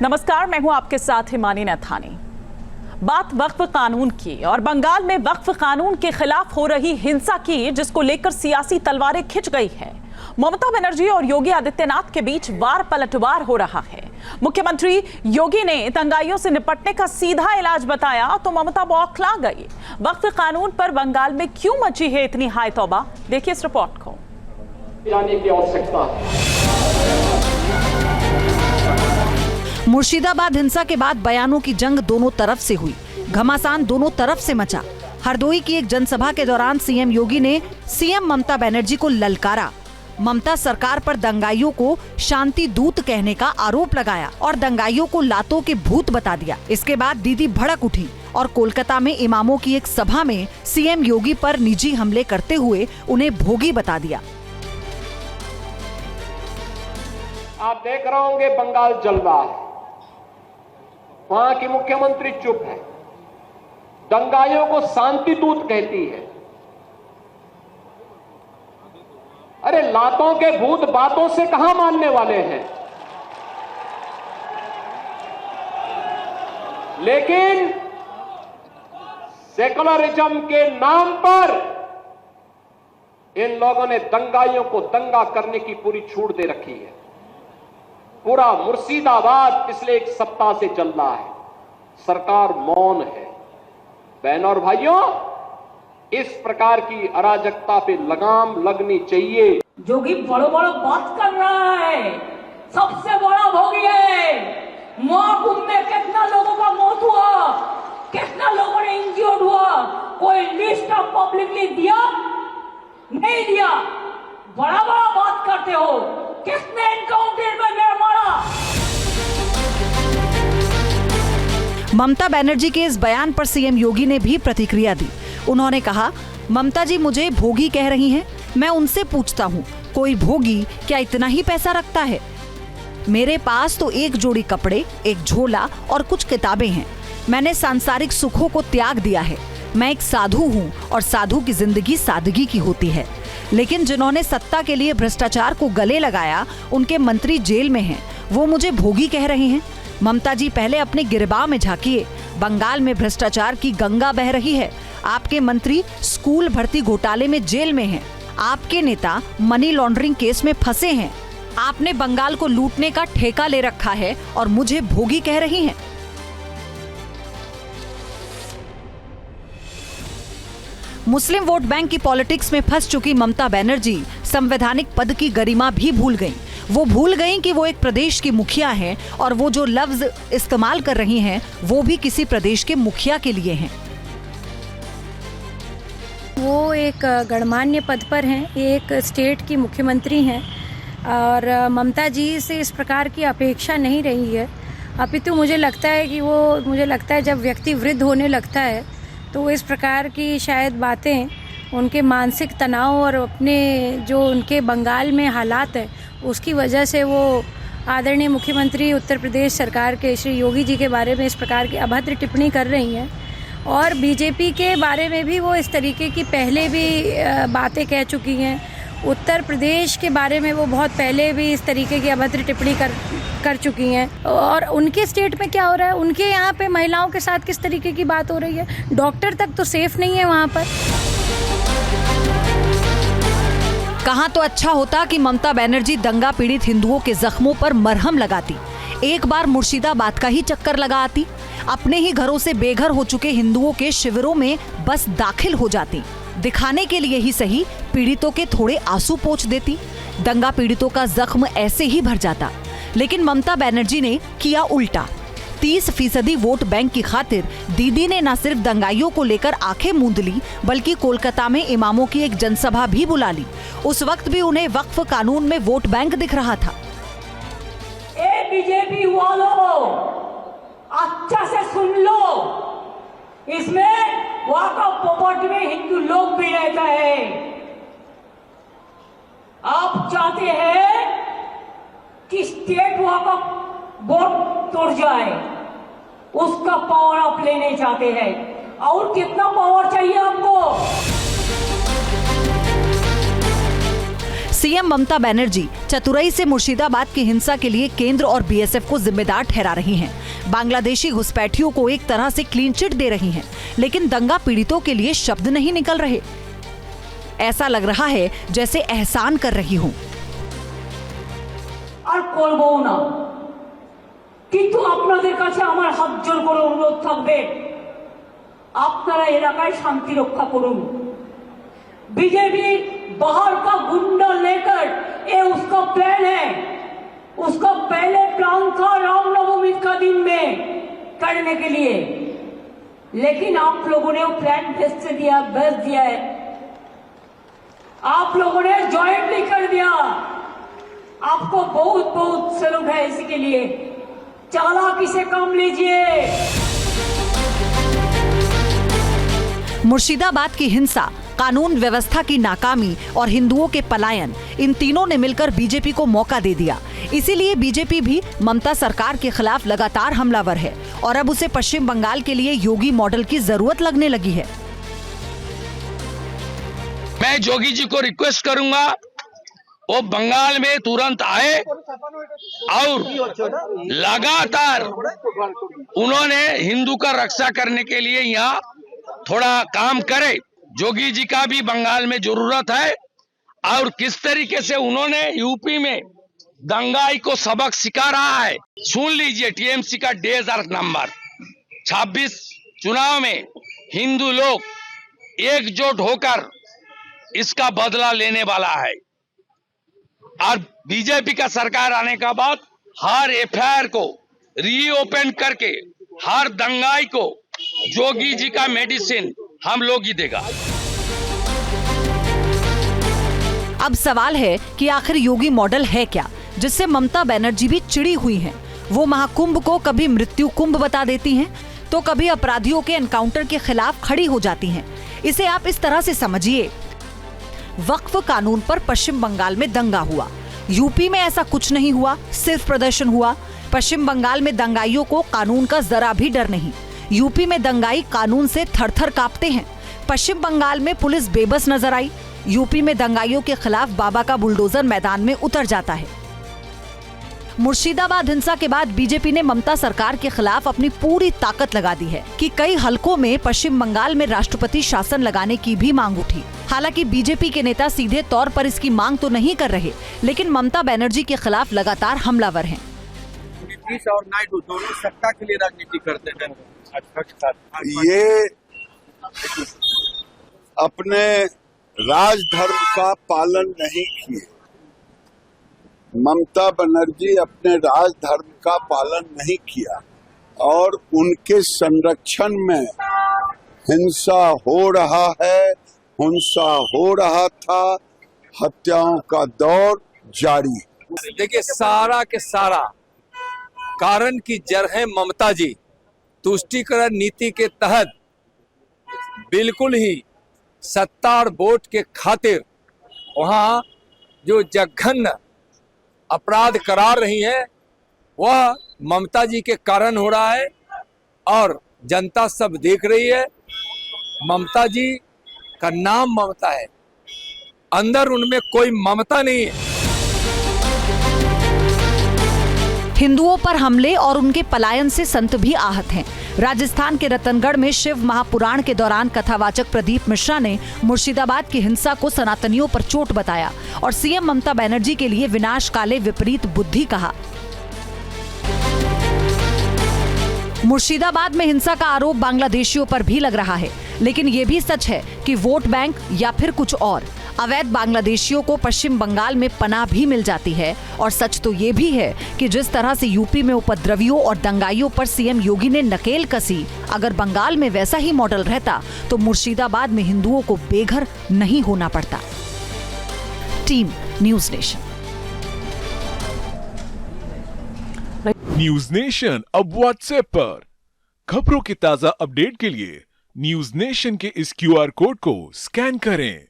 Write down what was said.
नमस्कार, मैं हूं आपके साथ हिमानी नैथानी। बात वक्फ कानून की और बंगाल में वक्फ कानून के खिलाफ हो रही हिंसा की, जिसको लेकर सियासी तलवारें खिंच गई है। ममता बनर्जी और योगी आदित्यनाथ के बीच वार पलटवार हो रहा है। मुख्यमंत्री योगी ने दंगाइयों से निपटने का सीधा इलाज बताया तो ममता बौखला गई। वक्फ कानून पर बंगाल में क्यों मची है इतनी हाय तौबा, देखिए इस रिपोर्ट को। जाने की आवश्यकता है। मुर्शिदाबाद हिंसा के बाद बयानों की जंग दोनों तरफ से हुई। घमासान दोनों तरफ से मचा। हरदोई की एक जनसभा के दौरान सीएम योगी ने सीएम ममता बनर्जी को ललकारा। ममता सरकार पर दंगाइयों को शांति दूत कहने का आरोप लगाया और दंगाइयों को लातों के भूत बता दिया। इसके बाद दीदी भड़क उठी और कोलकाता में इमामों की एक सभा में सीएम योगी पर निजी हमले करते हुए उन्हें भोगी बता दिया। आप देख रहे होंगे बंगाल जल रहा है, वहां की मुख्यमंत्री चुप है, दंगाइयों को शांति दूत कहती है। अरे लातों के भूत बातों से कहां मानने वाले हैं। लेकिन सेकुलरिज्म के नाम पर इन लोगों ने दंगाइयों को दंगा करने की पूरी छूट दे रखी है। पूरा मुर्शिदाबाद पिछले एक सप्ताह से चल रहा है, सरकार मौन है। बहनों और भाइयों, इस प्रकार की अराजकता पे लगाम लगनी चाहिए। जोगी बड़ो बड़ो बात कर रहा है, सबसे बड़ा भोगी है। महाकुंभ में कितना लोगों का मौत हुआ, कितना लोगों ने इंजर्ड हुआ, कोई लिस्ट ऑफ पब्लिकली दिया? नहीं दिया। बड़ा बड़ा बात करते हो, किसने एनकाउंटर में मारा? ममता बनर्जी के इस बयान पर सीएम योगी ने भी प्रतिक्रिया दी। उन्होंने कहा, ममता जी मुझे भोगी कह रही हैं। मैं उनसे पूछता हूँ, कोई भोगी क्या इतना ही पैसा रखता है? मेरे पास तो एक जोड़ी कपड़े, एक झोला और कुछ किताबें हैं। मैंने सांसारिक सुखों को त्याग दिया है। मैं एक साधु हूँ और साधु की जिंदगी सादगी की होती है। लेकिन जिन्होंने सत्ता के लिए भ्रष्टाचार को गले लगाया, उनके मंत्री जेल में हैं। वो मुझे भोगी कह रहे हैं। ममता जी पहले अपने गिरबान में झांकिए। बंगाल में भ्रष्टाचार की गंगा बह रही है। आपके मंत्री स्कूल भर्ती घोटाले में जेल में हैं। आपके नेता मनी लॉन्ड्रिंग केस में फंसे हैं। आपने बंगाल को लूटने का ठेका ले रखा है और मुझे भोगी कह रही हैं। मुस्लिम वोट बैंक की पॉलिटिक्स में फंस चुकी ममता बनर्जी संवैधानिक पद की गरिमा भी भूल गईं। वो भूल गईं कि वो एक प्रदेश की मुखिया हैं और वो जो लफ्ज इस्तेमाल कर रही हैं वो भी किसी प्रदेश के मुखिया के लिए हैं। वो एक गणमान्य पद पर हैं, एक स्टेट की मुख्यमंत्री हैं और ममता जी से इस प्रकार की अपेक्षा नहीं रही है। अपितु मुझे लगता है जब व्यक्ति वृद्ध होने लगता है तो इस प्रकार की शायद बातें उनके मानसिक तनाव और अपने जो उनके बंगाल में हालात है उसकी वजह से वो आदरणीय मुख्यमंत्री उत्तर प्रदेश सरकार के श्री योगी जी के बारे में इस प्रकार की अभद्र टिप्पणी कर रही हैं। और बीजेपी के बारे में भी वो इस तरीके की पहले भी बातें कह चुकी हैं। उत्तर प्रदेश के बारे में वो बहुत पहले भी इस तरीके की अभद्र टिप्पणी कर चुकी हैं। और उनके स्टेट में क्या हो रहा है, उनके यहाँ पे महिलाओं के साथ किस तरीके की बात हो रही है। डॉक्टर तक तो सेफ नहीं है वहाँ पर। कहाँ तो अच्छा होता कि ममता बनर्जी दंगा पीड़ित हिंदुओं के जख्मों पर मरहम लगाती। एक बार मुर्शिदाबाद का ही चक्कर लगा आती। अपने ही घरों से बेघर हो चुके हिंदुओं के शिविरों में बस दाखिल हो जाती। दिखाने के लिए ही सही, पीड़ितों के थोड़े आंसू पोंछ देती। दंगा पीड़ितों का जख्म ऐसे ही भर जाता। लेकिन ममता बनर्जी ने किया उल्टा। 30% वोट बैंक की खातिर दीदी ने न सिर्फ दंगाइयों को लेकर आंखें मूंद ली, बल्कि कोलकाता में इमामों की एक जनसभा भी बुला ली। उस वक्त भी उन्हें वक्फ कानून में वोट बैंक दिख रहा था। बीजेपी वालों, अच्छा से सुन लो, इसमें वक्फ प्रॉपर्टी में हिंदू लोग भी रहता है। आप चाहते हैं कि स्टेट वक्फ बोर्ड तोड़ जाए, उसका पावर आप लेने चाहते हैं। और कितना पावर चाहिए आपको? सीएम ममता बनर्जी चतुराई से मुर्शिदाबाद की हिंसा के लिए केंद्र और बीएसएफ को जिम्मेदार ठहरा रही हैं। बांग्लादेशी घुसपैठियों को एक तरह से क्लीन चिट दे रही हैं, लेकिन दंगा पीड़ितों के लिए शब्द नहीं निकल रहे। ऐसा लग रहा है जैसे एहसान कर रही हूँ। আর করবো না, কিন্তু আপনাদের কাছে আমার হাত জোর করে অনুরোধ থাকবে, আপনারা এলাকায় শান্তি রক্ষা করুন। बीजेपी बाहर का गुंडा लेकर ये उसका प्लान है, उसका पहले प्लान था रामनवमी का दिन में करने के लिए, लेकिन आप लोगों ने वो प्लान भेज दिया है, आप लोगों ने ज्वाइंटली कर दिया। आपको बहुत बहुत सैल्यूट है इसी के लिए, चालाकी से काम लीजिए। मुर्शिदाबाद की हिंसा, कानून व्यवस्था की नाकामी और हिंदुओं के पलायन, इन तीनों ने मिलकर बीजेपी को मौका दे दिया। इसीलिए बीजेपी भी ममता सरकार के खिलाफ लगातार हमलावर है और अब उसे पश्चिम बंगाल के लिए योगी मॉडल की जरूरत लगने लगी है। मैं योगी जी को रिक्वेस्ट करूंगा, वो बंगाल में तुरंत आए और लगातार उन्होंने हिंदू का रक्षा करने के लिए यहाँ थोड़ा काम करे। योगी जी का भी बंगाल में जरूरत है और किस तरीके से उन्होंने यूपी में दंगाई को सबक सिखा रहा है। सुन लीजिए टीएमसी का डेजर्ट नंबर 26 चुनाव में हिंदू लोग एकजुट होकर इसका बदला लेने वाला है और बीजेपी का सरकार आने का बाद हर एफआईआर को रीओपन करके हर दंगाई को योगी जी का मेडिसिन हम लोग ही देगा। अब सवाल है कि आखिर योगी मॉडल है क्या, जिससे ममता बनर्जी भी चिड़ी हुई हैं। वो महाकुंभ को कभी मृत्यु कुंभ बता देती हैं, तो कभी अपराधियों के एनकाउंटर के खिलाफ खड़ी हो जाती हैं। इसे आप इस तरह से समझिए, वक्फ कानून पर पश्चिम बंगाल में दंगा हुआ, यूपी में ऐसा कुछ नहीं हुआ, सिर्फ प्रदर्शन हुआ। पश्चिम बंगाल में दंगाइयों को कानून का जरा भी डर नहीं, यूपी में दंगाई कानून से थर-थर कांपते हैं। पश्चिम बंगाल में पुलिस बेबस नजर आई, यूपी में दंगाइयों के खिलाफ बाबा का बुलडोजर मैदान में उतर जाता है। मुर्शिदाबाद हिंसा के बाद बीजेपी ने ममता सरकार के खिलाफ अपनी पूरी ताकत लगा दी है कि कई हलकों में पश्चिम बंगाल में राष्ट्रपति शासन लगाने की भी मांग उठी। हालांकि बीजेपी के नेता सीधे तौर पर इसकी मांग तो नहीं कर रहे, लेकिन ममता बनर्जी के खिलाफ लगातार हमलावर हैं। नीतीश और नायडू दोनों सत्ता के लिए राजनीति करते हैं। ये अपने राजधर्म का पालन नहीं किए। ममता बनर्जी अपने राजधर्म का पालन नहीं किया और उनके संरक्षण में हिंसा हो रहा है, हिंसा हो रहा था, हत्याओं का दौर जारी। देखिए, सारा के सारा कारण की जड़ है ममता जी। तुष्टीकरण नीति के तहत बिल्कुल ही सत्ता और वोट के खातिर वहाँ जो जघन्य अपराध करार रही है वह ममता जी के कारण हो रहा है और जनता सब देख रही है। ममता जी का नाम ममता है, अंदर उनमें कोई ममता नहीं है। हिंदुओं पर हमले और उनके पलायन से संत भी आहत हैं। राजस्थान के रतनगढ़ में शिव महापुराण के दौरान कथावाचक प्रदीप मिश्रा ने मुर्शिदाबाद की हिंसा को सनातनियों पर चोट बताया और सीएम ममता बनर्जी के लिए विनाश काले विपरीत बुद्धि कहा। मुर्शिदाबाद में हिंसा का आरोप बांग्लादेशियों पर भी लग रहा है, लेकिन ये भी सच है कि वोट बैंक या फिर कुछ और अवैध बांग्लादेशियों को पश्चिम बंगाल में पनाह भी मिल जाती है। और सच तो ये भी है कि जिस तरह से यूपी में उपद्रवियों और दंगाइयों पर सीएम योगी ने नकेल कसी, अगर बंगाल में वैसा ही मॉडल रहता तो मुर्शिदाबाद में हिंदुओं को बेघर नहीं होना पड़ता। Team news nation. News nation अब व्हाट्सएप पर खबरों के ताजा अपडेट के लिए न्यूज़ नेशन के इस QR कोड को स्कैन करें।